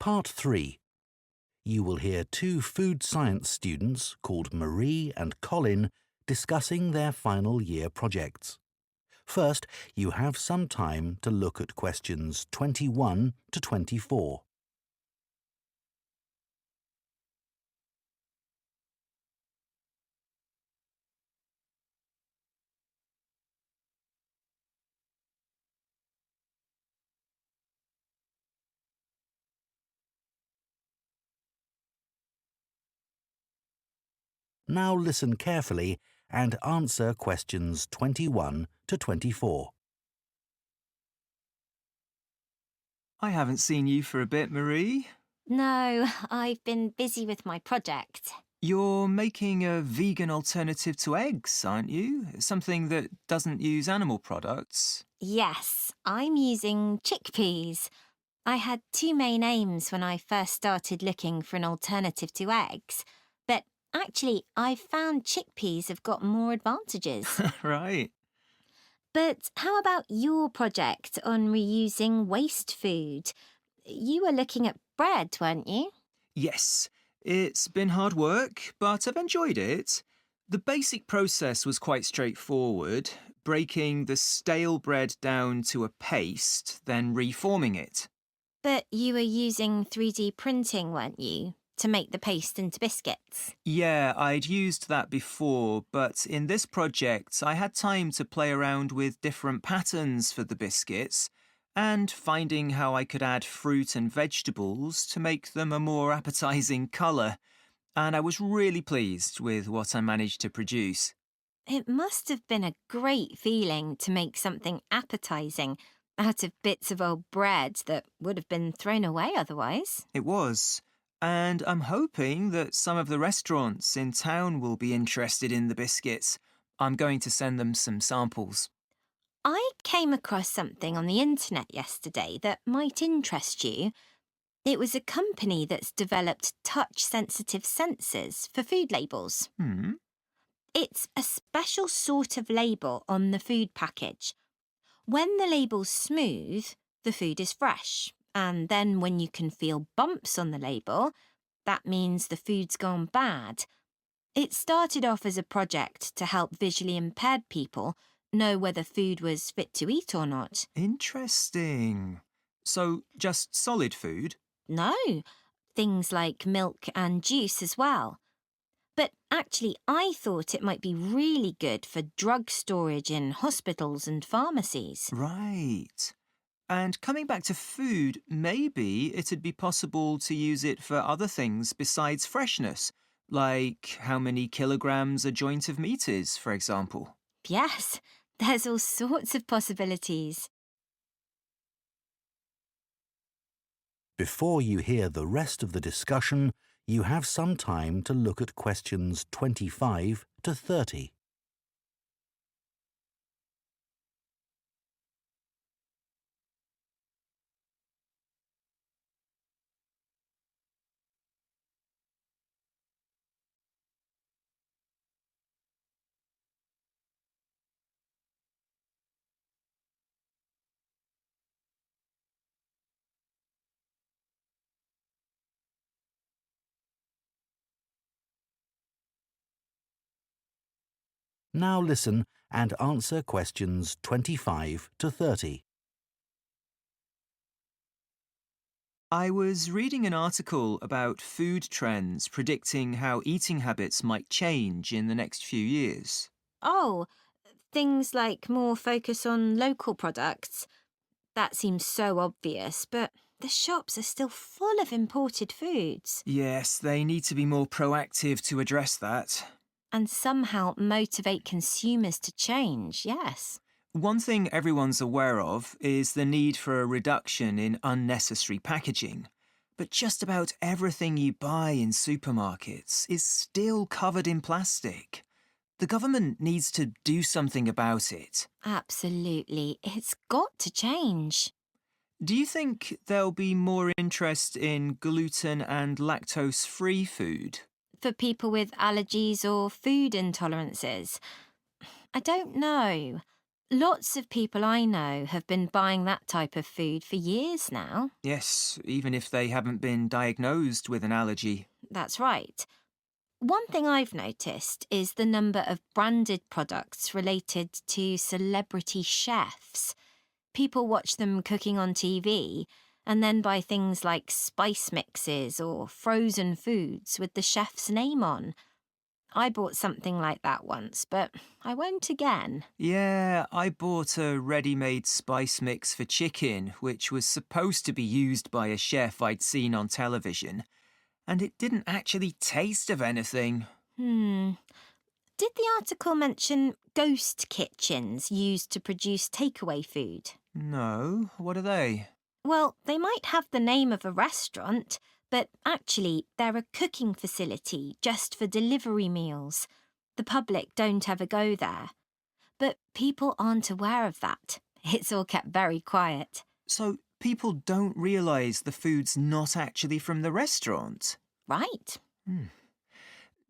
Part 3. You will hear two food science students called Marie and Colin discussing their final year projects. First, you have some time to look at questions 21 to 24. Now listen carefully and answer questions 21 to 24. I haven't seen you for a bit, Marie. No, I've been busy with my project. You're making a vegan alternative to eggs, aren't you? Something that doesn't use animal products. Yes, I'm using chickpeas. I had two main aims when I first started looking for an alternative to eggs, but actually I've found chickpeas have got more advantages. Right. But how about your project on reusing waste food? You were looking at bread, weren't you? Yes, it's been hard work, but I've enjoyed it. The basic process was quite straightforward, breaking the stale bread down to a paste, then reforming it. But you were using 3D printing, weren't you, to make the paste into biscuits? Yeah, I'd used that before, but in this project I had time to play around with different patterns for the biscuits and finding how I could add fruit and vegetables to make them a more appetizing colour, and I was really pleased with what I managed to produce. It must have been a great feeling to make something appetizing out of bits of old bread that would have been thrown away otherwise. It was. And I'm hoping that some of the restaurants in town will be interested in the biscuits. I'm going to send them some samples. I came across something on the internet yesterday that might interest you. It was a company that's developed touch-sensitive sensors for food labels. It's a special sort of label on the food package. When the label's smooth, the food is fresh. And then when you can feel bumps on the label, that means the food's gone bad. It started off as a project to help visually impaired people know whether food was fit to eat or not. Interesting. So, just solid food? No, things like milk and juice as well. But actually, I thought it might be really good for drug storage in hospitals and pharmacies. Right. And coming back to food, maybe it'd be possible to use it for other things besides freshness, like how many kilograms a joint of meat is, for example. Yes, there's all sorts of possibilities. Before you hear the rest of the discussion, you have some time to look at questions 25 to 30. Now listen and answer questions 25 to 30. I was reading an article about food trends predicting how eating habits might change in the next few years. Oh, things like more focus on local products. That seems so obvious, but the shops are still full of imported foods. Yes, they need to be more proactive to address that. And somehow motivate consumers to change, yes. One thing everyone's aware of is the need for a reduction in unnecessary packaging. But just about everything you buy in supermarkets is still covered in plastic. The government needs to do something about it. Absolutely. It's got to change. Do you think there'll be more interest in gluten and lactose-free food? For people with allergies or food intolerances. I don't know. Lots of people I know have been buying that type of food for years now. Yes, even if they haven't been diagnosed with an allergy. That's right. One thing I've noticed is the number of branded products related to celebrity chefs. People watch them cooking on TV and then buy things like spice mixes or frozen foods with the chef's name on. I bought something like that once, but I won't again. Yeah, I bought a ready-made spice mix for chicken, which was supposed to be used by a chef I'd seen on television, and it didn't actually taste of anything. Did the article mention ghost kitchens used to produce takeaway food? No, what are they? Well, they might have the name of a restaurant, but actually they're a cooking facility just for delivery meals. The public don't ever go there. But people aren't aware of that. It's all kept very quiet. So people don't realise the food's not actually from the restaurant? Right.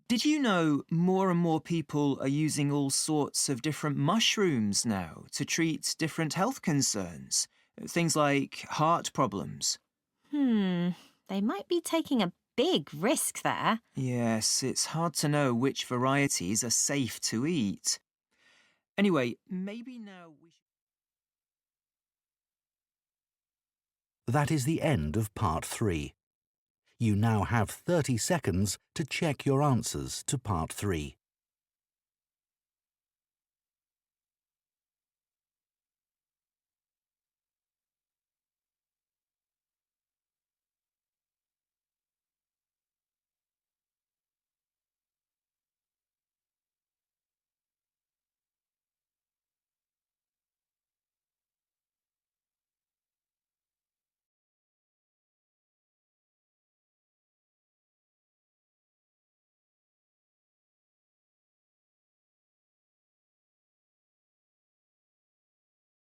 Did you know more and more people are using all sorts of different mushrooms now to treat different health concerns? Things like heart problems. They might be taking a big risk there. Yes, it's hard to know which varieties are safe to eat. Anyway, maybe now we should... That is the end of part 3. You now have 30 seconds to check your answers to part 3.